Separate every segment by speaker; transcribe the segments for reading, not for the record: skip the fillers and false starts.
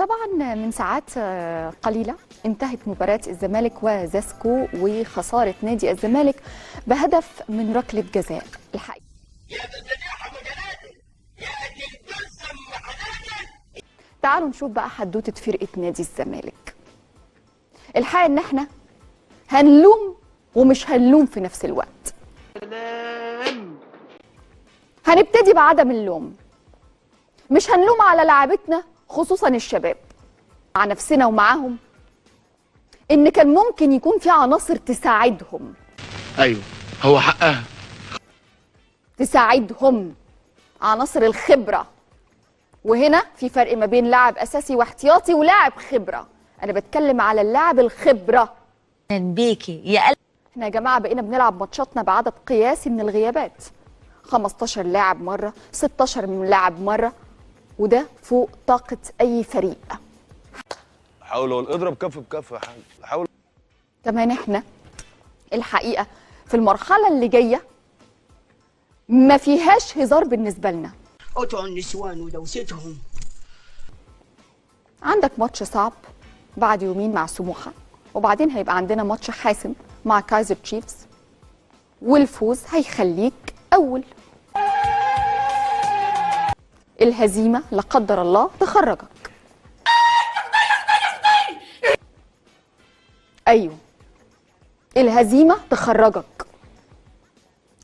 Speaker 1: طبعا من ساعات قليلة انتهت مباراة الزمالك وزاسكو وخسارة نادي الزمالك بهدف من ركلة جزاء. الحقيقة تعالوا نشوف بقى حدوتة فرقة نادي الزمالك. الحقيقة ان احنا هنلوم ومش هنلوم في نفس الوقت. هنبتدي بعدم اللوم. مش هنلوم على لاعبتنا خصوصا الشباب، مع نفسنا ومعاهم ان كان ممكن يكون في عناصر تساعدهم.
Speaker 2: ايوه هو حقها
Speaker 1: تساعدهم، عناصر الخبرة. وهنا في فرق ما بين لاعب اساسي واحتياطي ولاعب خبرة. انا بتكلم على اللاعب الخبرة.
Speaker 3: بيكي يا قلب.
Speaker 1: احنا يا جماعة بقينا بنلعب ماتشاتنا بعدد قياسي من الغيابات، 15 لاعب مرة، 16 لاعب مرة، وده فوق طاقة اي فريق.
Speaker 4: حاول اضرب كف بكف يا حاج، حاول.
Speaker 1: كمان احنا الحقيقة في المرحلة اللي جاية ما فيهاش هزار بالنسبة لنا.
Speaker 5: قطعوا النسوان ودوستهم.
Speaker 1: عندك ماتش صعب بعد يومين مع سموحة، وبعدين هيبقى عندنا ماتش حاسم مع كايزر تشيفز، والفوز هيخليك أول. الهزيمة لا قدر الله تخرجك. أيوه، الهزيمة تخرجك.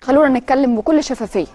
Speaker 1: خلونا نتكلم بكل شفافية.